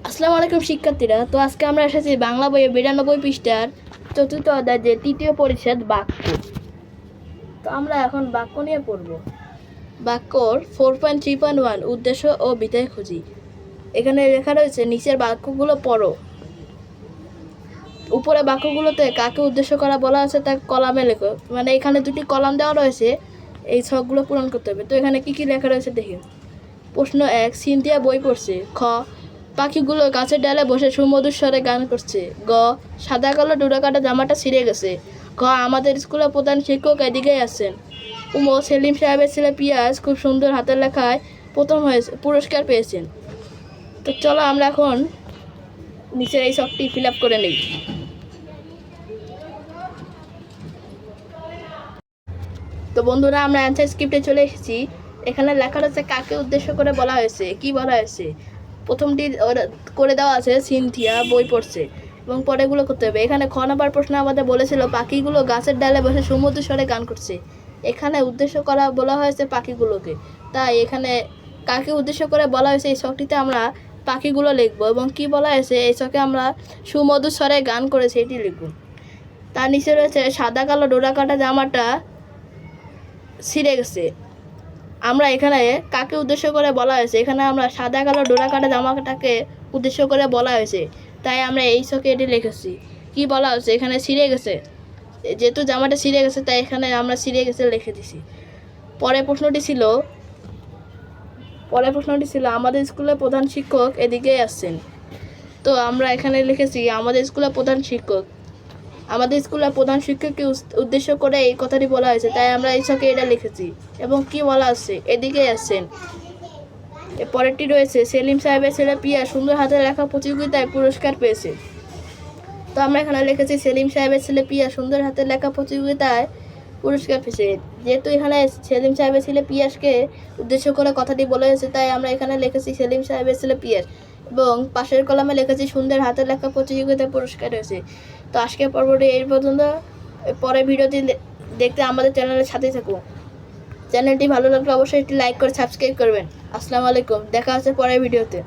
আসসালামু আলাইকুম শিক্ষার্থীরা। তো আজকে আমরা এসেছি বাংলা বইয়ের 92 পৃষ্ঠার চতুর্থ অধ্যায় যে তৃতীয় পরিচ্ছেদ বাক্য। তো আমরা এখন বাক্য নিয়ে পড়ব। বাক্যর 4.3.1 উদ্দেশ্য ও বিধেয় খুঁজি। এখানে লেখা রয়েছে নিচের বাক্যগুলো পড়ো। উপরে বাক্যগুলোতে কাকে উদ্দেশ্য করা বলা আছে তা কলামে লেখো। মানে এখানে দুটি কলাম দেওয়া রয়েছে, এই ছকগুলো পূরণ করতে হবে। তো এখানে কি কি লেখা রয়েছে দেখি। প্রশ্ন 1, সিনথিয়া বই পড়ছে। খ, পাখিগুলো গাছের ডালে বসে সুমধুর স্বরে গান করছে। গ, সাদা কালো ডোরাকাটা জামাটা ছিঁড়ে গেছে। ঘ, আমাদের স্কুলের প্রধান শিক্ষক এদিকেই আসছেন। উম, সেলিম সাহেবের ছেলে পিয়াজ খুব সুন্দর হাতের লেখায় প্রথম হয়েছে, পুরস্কার পেয়েছেন। তো চলো আমরা এখন নিচের এই ছকটি ফিল আপ করে নিই। তো বন্ধুরা, আমরা অ্যান্সার স্ক্রিপ্টে চলে এসেছি। এখানে লেখা রয়েছে কাকে উদ্দেশ্য করে বলা হয়েছে, কি বলা হয়েছে। প্রথমটি করে দেওয়া আছে সিনথিয়া বই পড়ছে, এবং পরেগুলো করতে হবে। এখানে খ নম্বর প্রশ্ন আমাদের বলেছিল পাখিগুলো গাছের ডালে বসে সমুদ্র স্বরে গান করছে। এখানে উদ্দেশ্য করা বলা হয়েছে পাখিগুলোকে, তাই এখানে কাকে উদ্দেশ্য করে বলা হয়েছে এই ছকটিতে আমরা পাখিগুলো লিখব, এবং কি বলা হয়েছে এই ছকে আমরা সুমধুর স্বরে গান করেছে এটি লিখব। তার নিচে রয়েছে সাদা কালো ডোরাকাটা জামাটা ছিঁড়ে গেছে। আমরা এখানে কাকে উদ্দেশ্য করে বলা হয়েছে, এখানে আমরা সাদা কালো ডোরাকাটা জামাটাকে উদ্দেশ্য করে বলা হয়েছে, তাই আমরা এই ছকে এটি লিখেছি। কি বলা হয়েছে, এখানে ছিঁড়ে গেছে, যেহেতু জামাটা ছিঁড়ে গেছে তাই এখানে আমরা ছিঁড়ে গেছে লিখে দিছি। পরের প্রশ্নটি ছিল আমাদের স্কুলের প্রধান শিক্ষক এদিকেই আসছেন। তো আমরা এখানে লিখেছি আমাদের স্কুলের প্রধান শিক্ষক। আমাদের স্কুলের প্রধান শিক্ষককে উদ্দেশ্য করে এই কথাটি বলা হয়েছে, তাই আমরা এই ছকে এটা লিখেছি। এবং কি বলা আছে, এদিকেই আসছেন। পরেরটি রয়েছে সেলিম সাহেবের ছেলে পিয়া সুন্দর হাতের লেখা প্রতিযোগিতায় পুরস্কার পেয়েছে। তো আমরা এখানে লিখেছি সেলিম সাহেবের ছেলে পিয়া সুন্দর হাতের লেখা প্রতিযোগিতায় পুরস্কার পেয়েছে। যেহেতু এখানে সেলিম সাহেবের ছেলে পিয়াসকে উদ্দেশ্য করে কথাটি বলা হয়েছে, তাই আমরা এখানে লিখেছি সেলিম সাহেবের ছেলে পিয়াস, এবং পাশের কলামে লিখেছি সুন্দর হাতের লেখা প্রতিযোগিতায় পুরস্কার হয়েছে। তো আজকের পর্বটি এই পর্যন্ত। পরে ভিডিওটি দেখতে আমাদের চ্যানেলের সাথেই থাকুন। চ্যানেলটি ভালো লাগলে অবশ্যই একটি লাইক করে সাবস্ক্রাইব করবেন। আসসালামু আলাইকুম, দেখা হচ্ছে পরের ভিডিওতে।